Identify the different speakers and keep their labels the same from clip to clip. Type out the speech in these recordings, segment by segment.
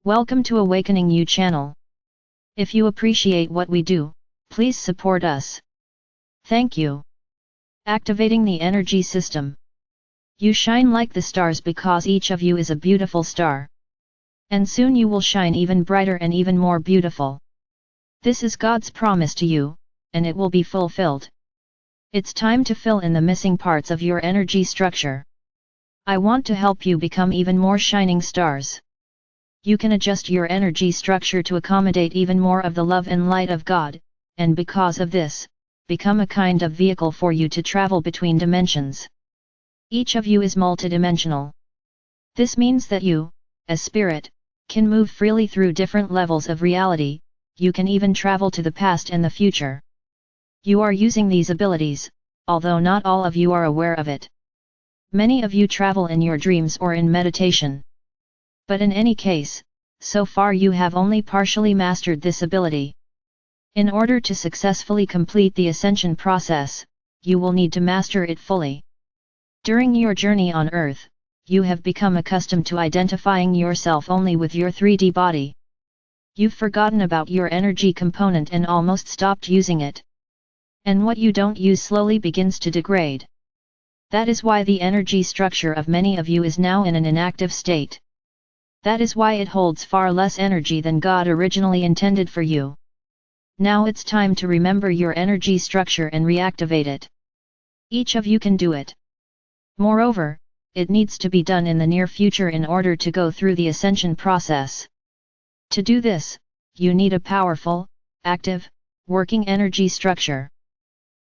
Speaker 1: Welcome to Awakening You channel. If you appreciate what we do, please support us. Thank you. Activating the energy system. You shine like the stars because each of you is a beautiful star. And soon you will shine even brighter and even more beautiful. This is God's promise to you, and it will be fulfilled. It's time to fill in the missing parts of your energy structure. I want to help you become even more shining stars. You can adjust your energy structure to accommodate even more of the love and light of God, and because of this, become a kind of vehicle for you to travel between dimensions. Each of you is multidimensional. This means that you, as spirit, can move freely through different levels of reality. You can even travel to the past and the future. You are using these abilities, although not all of you are aware of it. Many of you travel in your dreams or in meditation. But in any case, so far you have only partially mastered this ability. In order to successfully complete the ascension process, you will need to master it fully. During your journey on Earth, you have become accustomed to identifying yourself only with your 3D body. You've forgotten about your energy component and almost stopped using it. And what you don't use slowly begins to degrade. That is why the energy structure of many of you is now in an inactive state. That is why it holds far less energy than God originally intended for you. Now it's time to remember your energy structure and reactivate it. Each of you can do it. Moreover, it needs to be done in the near future in order to go through the ascension process. To do this, you need a powerful, active, working energy structure.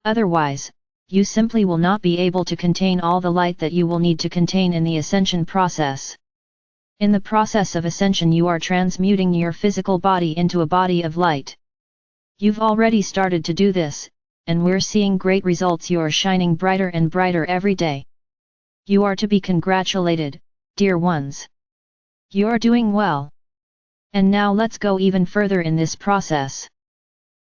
Speaker 1: Otherwise, you simply will not be able to contain all the light that you will need to contain in the ascension process. In the process of ascension you are transmuting your physical body into a body of light. You've already started to do this, and we're seeing great results. You're shining brighter and brighter every day. You are to be congratulated, dear ones. You're doing well. And now let's go even further in this process.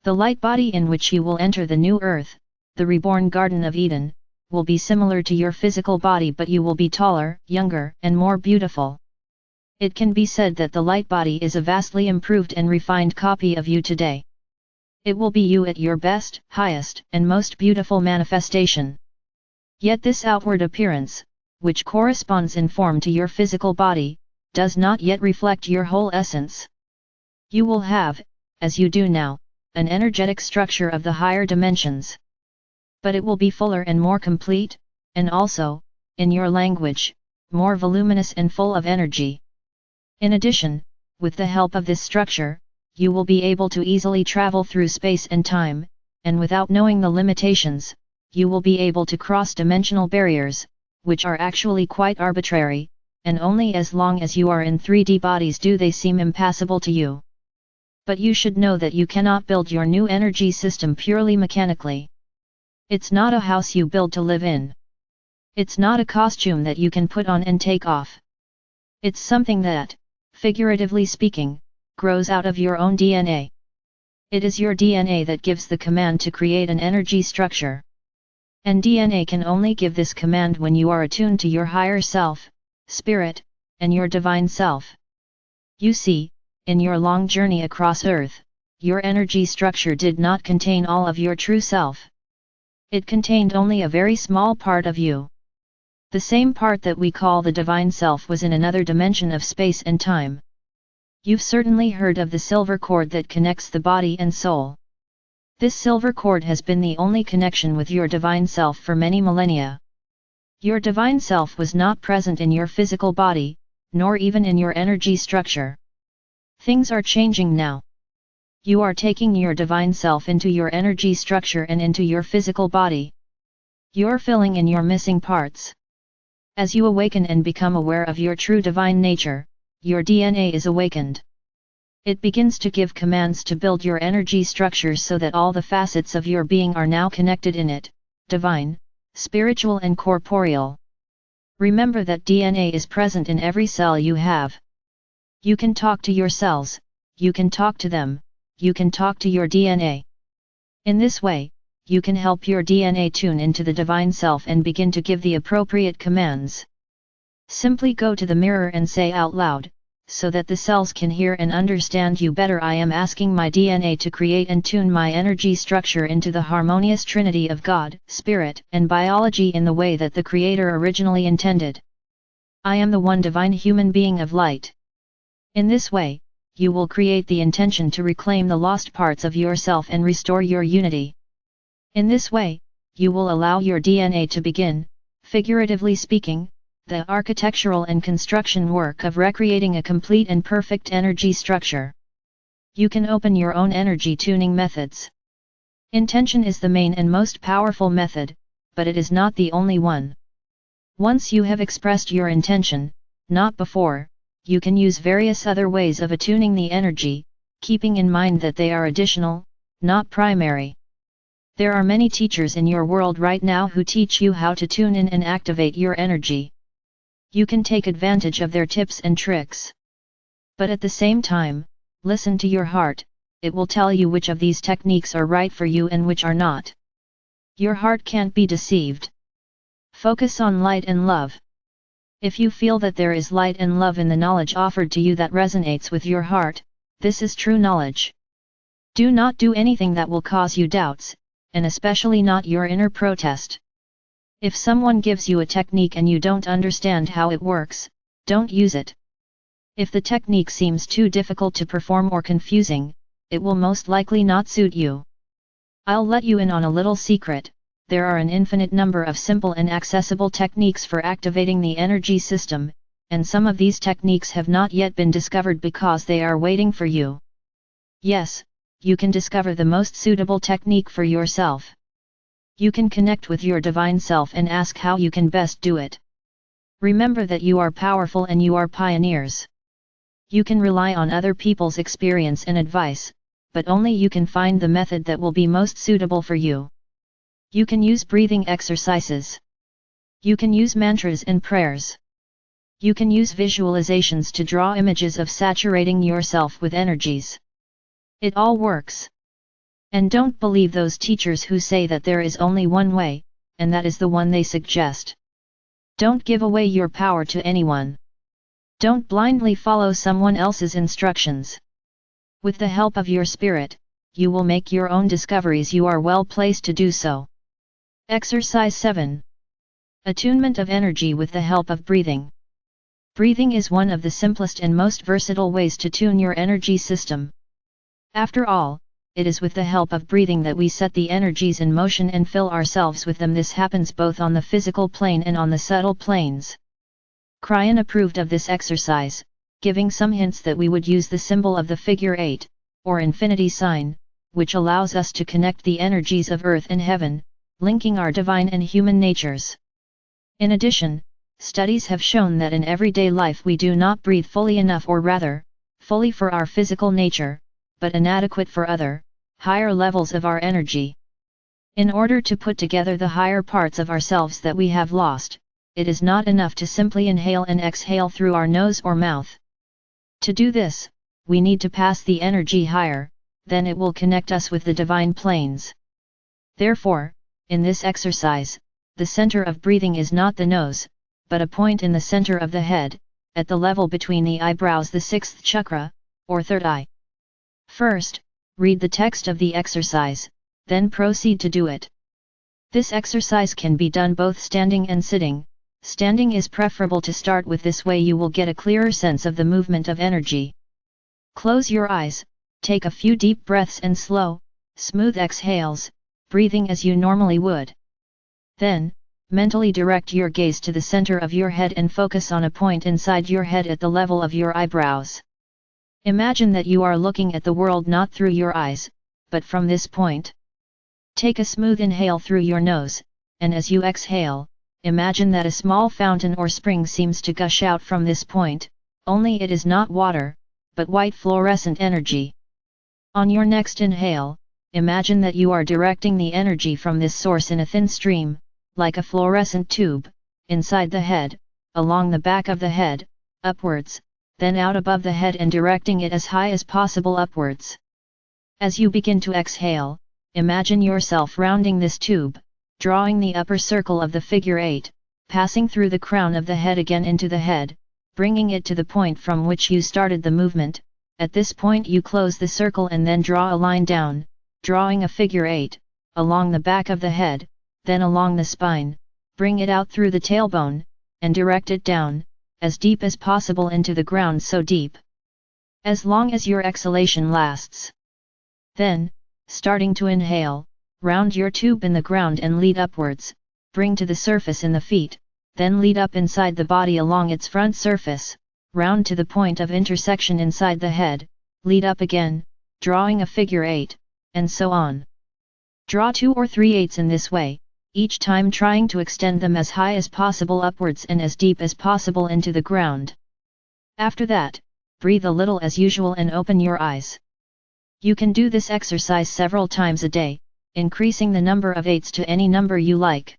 Speaker 1: The light body in which you will enter the new earth, the reborn Garden of Eden, will be similar to your physical body, but you will be taller, younger, and more beautiful. It can be said that the light body is a vastly improved and refined copy of you today. It will be you at your best, highest, and most beautiful manifestation. Yet this outward appearance, which corresponds in form to your physical body, does not yet reflect your whole essence. You will have, as you do now, an energetic structure of the higher dimensions. But it will be fuller and more complete, and also, in your language, more voluminous and full of energy. In addition, with the help of this structure, you will be able to easily travel through space and time, and without knowing the limitations, you will be able to cross dimensional barriers, which are actually quite arbitrary, and only as long as you are in 3D bodies do they seem impassable to you. But you should know that you cannot build your new energy system purely mechanically. It's not a house you build to live in. It's not a costume that you can put on and take off. It's something that, figuratively speaking, grows out of your own DNA. It is your DNA that gives the command to create an energy structure. And DNA can only give this command when you are attuned to your higher self, spirit, and your divine self. You see, in your long journey across Earth, your energy structure did not contain all of your true self. It contained only a very small part of you. The same part that we call the divine self was in another dimension of space and time. You've certainly heard of the silver cord that connects the body and soul. This silver cord has been the only connection with your divine self for many millennia. Your divine self was not present in your physical body, nor even in your energy structure. Things are changing now. You are taking your divine self into your energy structure and into your physical body. You're filling in your missing parts. As you awaken and become aware of your true divine nature, your DNA is awakened. It begins to give commands to build your energy structure so that all the facets of your being are now connected in it, divine, spiritual and corporeal. Remember that DNA is present in every cell you have. You can talk to your cells, you can talk to them, you can talk to your DNA. In this way, you can help your DNA tune into the divine self and begin to give the appropriate commands. Simply go to the mirror and say out loud, so that the cells can hear and understand you better. I am asking my DNA to create and tune my energy structure into the harmonious trinity of God, Spirit, and biology in the way that the Creator originally intended. I am the one divine human being of light. In this way, you will create the intention to reclaim the lost parts of yourself and restore your unity. In this way, you will allow your DNA to begin, figuratively speaking, the architectural and construction work of recreating a complete and perfect energy structure. You can open your own energy tuning methods. Intention is the main and most powerful method, but it is not the only one. Once you have expressed your intention, not before, you can use various other ways of attuning the energy, keeping in mind that they are additional, not primary. There are many teachers in your world right now who teach you how to tune in and activate your energy. You can take advantage of their tips and tricks. But at the same time, listen to your heart, it will tell you which of these techniques are right for you and which are not. Your heart can't be deceived. Focus on light and love. If you feel that there is light and love in the knowledge offered to you that resonates with your heart, this is true knowledge. Do not do anything that will cause you doubts, and especially not your inner protest. If someone gives you a technique and you don't understand how it works, don't use it. If the technique seems too difficult to perform or confusing, it will most likely not suit you. I'll let you in on a little secret. There are an infinite number of simple and accessible techniques for activating the energy system, and some of these techniques have not yet been discovered because they are waiting for you. Yes, you can discover the most suitable technique for yourself. You can connect with your divine self and ask how you can best do it. Remember that you are powerful and you are pioneers. You can rely on other people's experience and advice, but only you can find the method that will be most suitable for you. You can use breathing exercises. You can use mantras and prayers. You can use visualizations to draw images of saturating yourself with energies. It all works. And don't believe those teachers who say that there is only one way, and that is the one they suggest. Don't give away your power to anyone. Don't blindly follow someone else's instructions. With the help of your spirit, you will make your own discoveries. You are well placed to do so. Exercise 7. Attunement of energy with the help of breathing. Breathing is one of the simplest and most versatile ways to tune your energy system. After all, it is with the help of breathing that we set the energies in motion and fill ourselves with them. This happens both on the physical plane and on the subtle planes. Kryon approved of this exercise, giving some hints that we would use the symbol of the figure 8, or infinity sign, which allows us to connect the energies of earth and heaven, linking our divine and human natures. In addition, studies have shown that in everyday life we do not breathe fully enough, or rather, fully for our physical nature, but inadequate for other, higher levels of our energy. In order to put together the higher parts of ourselves that we have lost, it is not enough to simply inhale and exhale through our nose or mouth. To do this, we need to pass the energy higher, then it will connect us with the divine planes. Therefore, in this exercise, the center of breathing is not the nose, but a point in the center of the head, at the level between the eyebrows, the sixth chakra, or third eye. First, read the text of the exercise, then proceed to do it. This exercise can be done both standing and sitting. Standing is preferable to start with, this way you will get a clearer sense of the movement of energy. Close your eyes, take a few deep breaths and slow, smooth exhales, breathing as you normally would. Then, mentally direct your gaze to the center of your head and focus on a point inside your head at the level of your eyebrows. Imagine that you are looking at the world not through your eyes, but from this point. Take a smooth inhale through your nose, and as you exhale, imagine that a small fountain or spring seems to gush out from this point, only it is not water, but white fluorescent energy. On your next inhale, imagine that you are directing the energy from this source in a thin stream, like a fluorescent tube, inside the head, along the back of the head, upwards, then out above the head and directing it as high as possible upwards. As you begin to exhale, imagine yourself rounding this tube, drawing the upper circle of the figure 8, passing through the crown of the head again into the head, bringing it to the point from which you started the movement. At this point you close the circle and then draw a line down, drawing a figure 8, along the back of the head, then along the spine, bring it out through the tailbone, and direct it down, as deep as possible into the ground, so deep as long as your exhalation lasts. Then, starting to inhale, round your tube in the ground and lead upwards, bring to the surface in the feet, then lead up inside the body along its front surface, round to the point of intersection inside the head, lead up again, drawing a figure 8, and so on. Draw 2 or 3 8s in this way, each time trying to extend them as high as possible upwards and as deep as possible into the ground. After that, breathe a little as usual and open your eyes. You can do this exercise several times a day, increasing the number of 8s to any number you like.